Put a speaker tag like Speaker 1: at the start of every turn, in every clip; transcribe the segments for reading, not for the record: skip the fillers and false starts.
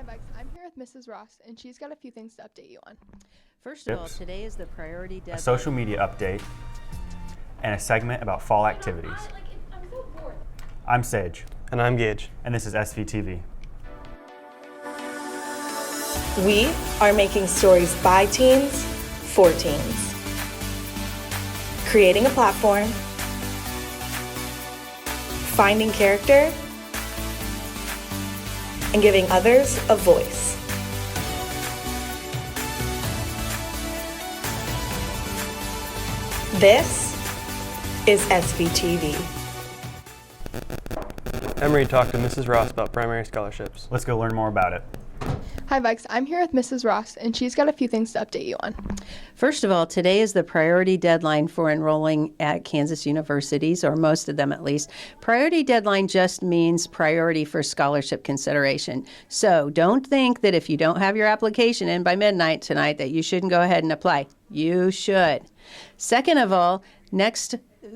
Speaker 1: Vikes. I'm here with Mrs. Ross, and she's got a few things to update you on.
Speaker 2: First of all, today is the priority deadline.
Speaker 3: A social media update, and a segment about fall activities.
Speaker 1: I'm so bored.
Speaker 3: I'm Sage.
Speaker 4: And I'm Gage.
Speaker 3: And this is SVTV.
Speaker 5: We are making stories by teens, for teens. Creating a platform, finding character, and giving others a voice. This is SVTV.
Speaker 4: Emery talked to Mrs. Ross about primary scholarships.
Speaker 3: Let's go learn more about it.
Speaker 1: Hi, Vikes. I'm here with Mrs. Ross, and she's got a few things to update you on.
Speaker 2: First of all, today is the priority deadline for enrolling at Kansas universities, or most of them at least. Priority deadline just means priority for scholarship consideration. So don't think that if you don't have your application in by midnight tonight that you shouldn't go ahead and apply. You should. Second of all,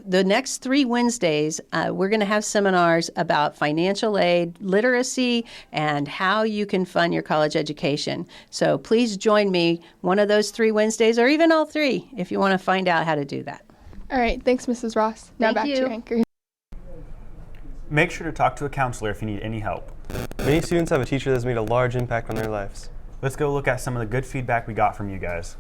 Speaker 2: the next 3 Wednesdays, we're going to have seminars about financial aid, literacy, and how you can fund your college education. So please join me one of those 3 Wednesdays, or even all 3, if you want to find out how to do that.
Speaker 1: All right. Thanks, Mrs. Ross. Now
Speaker 2: Thank
Speaker 1: back
Speaker 2: you.
Speaker 1: to your anchor.
Speaker 3: Make sure to talk to a counselor if you need any help.
Speaker 4: Many students have a teacher that's made a large impact on their lives.
Speaker 3: Let's go look at some of the good feedback we got from you guys.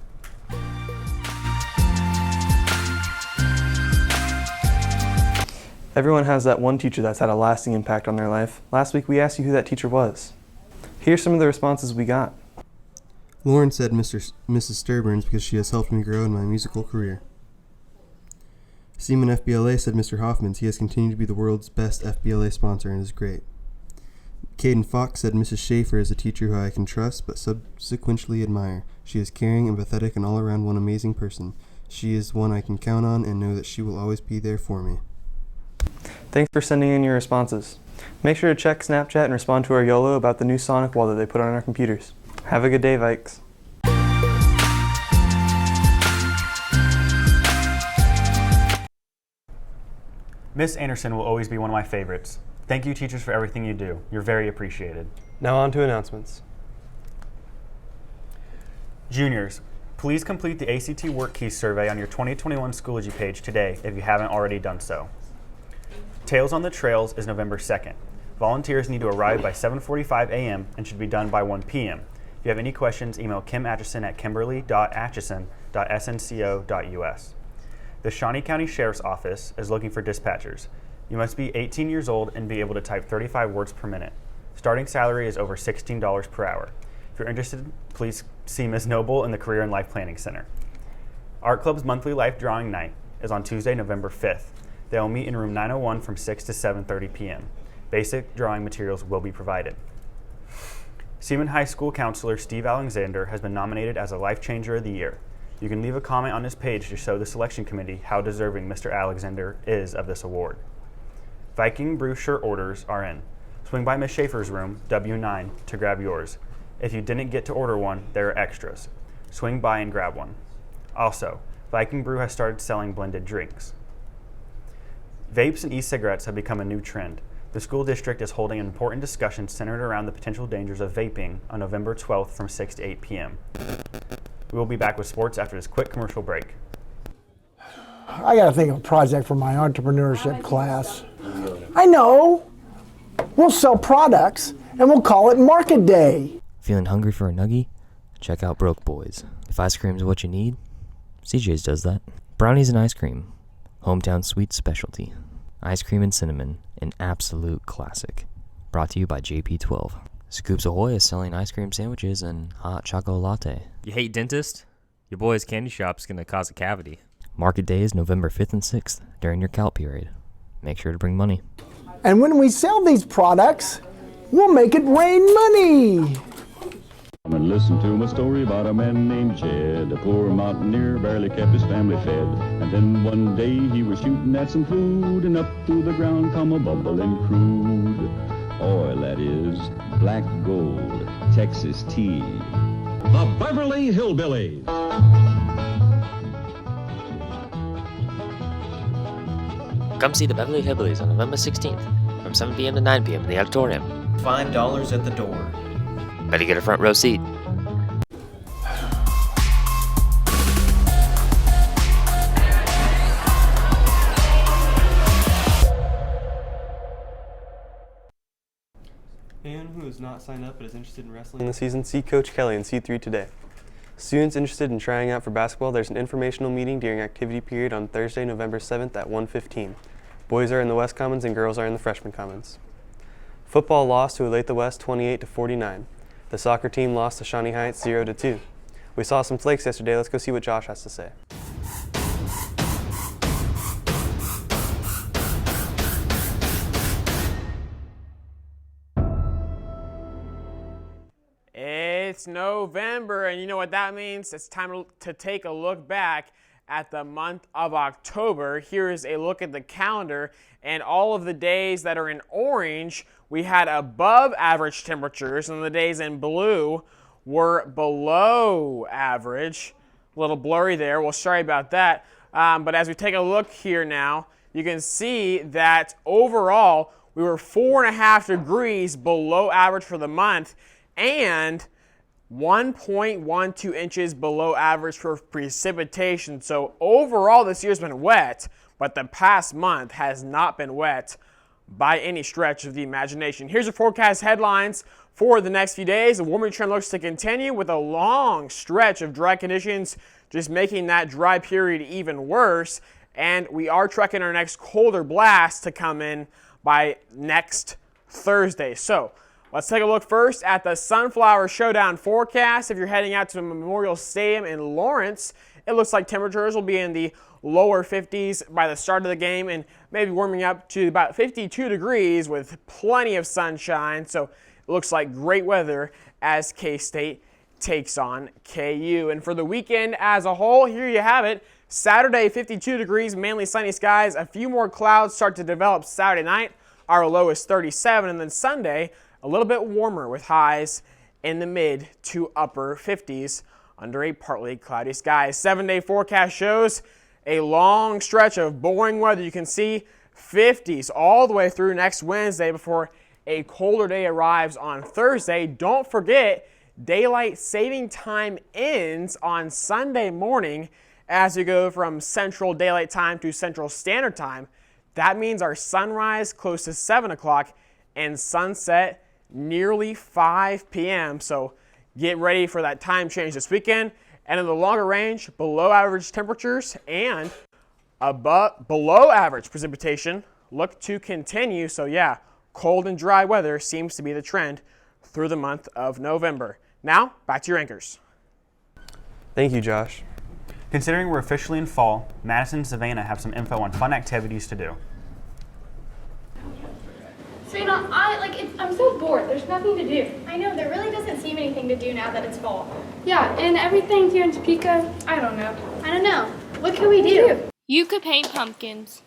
Speaker 4: Everyone has that one teacher that's had a lasting impact on their life. Last week we asked you who that teacher was. Here's some of the responses we got.
Speaker 6: Lauren said Mrs. Sturburns because she has helped me grow in my musical career. Seaman FBLA said Mr. Hoffman's. He has continued to be the world's best FBLA sponsor and is great. Caden Fox said Mrs. Schaefer is a teacher who I can trust but subsequently admire. She is caring, empathetic, and all around one amazing person. She is one I can count on and know that she will always be there for me.
Speaker 4: Thanks for sending in your responses. Make sure to check Snapchat and respond to our YOLO about the new Sonic wall that they put on our computers. Have a good day, Vikes.
Speaker 3: Miss Anderson will always be one of my favorites. Thank you, teachers, for everything you do. You're very appreciated.
Speaker 4: Now on to announcements.
Speaker 3: Juniors, please complete the ACT Work Keys survey on your 2021 Schoology page today if you haven't already done so. Tales on the Trails is November 2nd. Volunteers need to arrive by 7:45 a.m. and should be done by 1 p.m. If you have any questions, email Kim Atchison at kimberly.atchison.snco.us. The Shawnee County Sheriff's Office is looking for dispatchers. You must be 18 years old and be able to type 35 words per minute. Starting salary is over $16 per hour. If you're interested, please see Ms. Noble in the Career and Life Planning Center. Art Club's monthly life drawing night is on Tuesday, November 5th. They will meet in room 901 from 6 to 7:30 p.m. Basic drawing materials will be provided. Seaman High School counselor Steve Alexander has been nominated as a Life Changer of the Year. You can leave a comment on his page to show the selection committee how deserving Mr. Alexander is of this award. Viking Brew shirt orders are in. Swing by Ms. Schaefer's room, W9, to grab yours. If you didn't get to order one, there are extras. Swing by and grab one. Also, Viking Brew has started selling blended drinks. Vapes and e-cigarettes have become a new trend. The school district is holding an important discussion centered around the potential dangers of vaping on November 12th from 6 to 8 p.m. We will be back with sports after this quick commercial break.
Speaker 7: I got to think of a project for my entrepreneurship class. I know. We'll sell products and we'll call it Market Day.
Speaker 8: Feeling hungry for a nuggie? Check out Broke Boys. If ice cream's what you need, CJ's does that. Brownies and ice cream. Hometown sweet specialty. Ice cream and cinnamon, an absolute classic. Brought to you by JP12. Scoops Ahoy is selling ice cream sandwiches and hot chocolate latte.
Speaker 9: You hate dentist? Your boy's candy shop's gonna cause a cavity.
Speaker 8: Market Day is November 5th and 6th during your CALP period. Make sure to bring money.
Speaker 7: And when we sell these products, we'll make it rain money.
Speaker 10: Come and listen to my story about a man named Jed. A poor mountaineer barely kept his family fed. And then one day he was shooting at some food, and up through the ground come a bubbling crude oil, that is, black gold, Texas tea.
Speaker 11: The Beverly Hillbillies.
Speaker 8: Come see the Beverly Hillbillies on November 16th from 7 p.m. to 9 p.m. in the auditorium.
Speaker 12: $5 at the door.
Speaker 8: Better get a front row seat.
Speaker 4: Anyone who is not signed up but is interested in wrestling this season, see Coach Kelly in C3 today. Students interested in trying out for basketball, there's an informational meeting during activity period on Thursday, November 7th at 1:15. Boys are in the West Commons and girls are in the Freshman Commons. Football lost to Olathe West 28-49. The soccer team lost to Shawnee Heights 0-2. We saw some flakes yesterday. Let's go see what Josh has to say.
Speaker 12: It's November, and you know what that means? It's time to take a look back at the month of October. Here is a look at the calendar, and all of the days that are in orange, we had above average temperatures, and the days in blue were below average. A little blurry there. Well, sorry about that. But as we take a look here now, you can see that overall, we were 4.5 degrees below average for the month, and 1.12 inches below average for precipitation. So overall, this year's been wet, but the past month has not been wet by any stretch of the imagination. Here's your forecast headlines for the next few days. The warming trend looks to continue with a long stretch of dry conditions, just making that dry period even worse. And we are tracking our next colder blast to come in by next Thursday. So let's take a look first at the Sunflower Showdown forecast. If you're heading out to the Memorial Stadium in Lawrence, it looks like temperatures will be in the lower 50s by the start of the game and maybe warming up to about 52 degrees with plenty of sunshine. So it looks like great weather as K-State takes on KU. And for the weekend as a whole, here you have it. Saturday, 52 degrees, mainly sunny skies. A few more clouds start to develop Saturday night. Our low is 37. And then Sunday, a little bit warmer with highs in the mid to upper 50s under a partly cloudy sky. 7-day forecast shows a long stretch of boring weather. You can see 50s all the way through next Wednesday before a colder day arrives on Thursday. Don't forget, daylight saving time ends on Sunday morning as we go from Central Daylight Time to Central Standard Time. That means our sunrise close to 7 o'clock and sunset nearly 5 p.m. So get ready for that time change this weekend. And in the longer range, below average temperatures and below average precipitation look to continue. So yeah, cold and dry weather seems to be the trend through the month of November. Now, back to your anchors.
Speaker 4: Thank you, Josh.
Speaker 3: Considering we're officially in fall, Madison and Savannah have some info on fun activities to do.
Speaker 13: Savannah, I'm so bored. There's nothing to do. I know, there really doesn't seem anything to do now that it's fall. Yeah, and everything here in Topeka, I don't know. What can we do?
Speaker 14: You could paint pumpkins.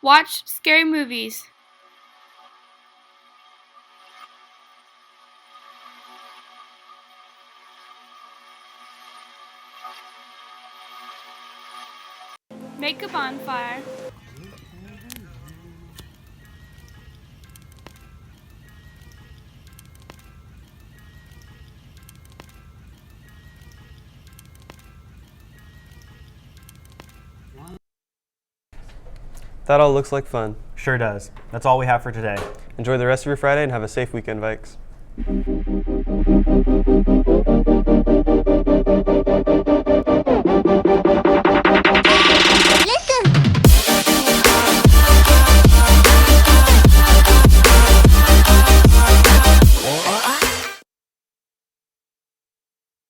Speaker 14: Watch scary movies. Make a bonfire.
Speaker 4: That all looks like fun.
Speaker 3: Sure does. That's all we have for today.
Speaker 4: Enjoy the rest of your Friday and have a safe weekend, Vikes.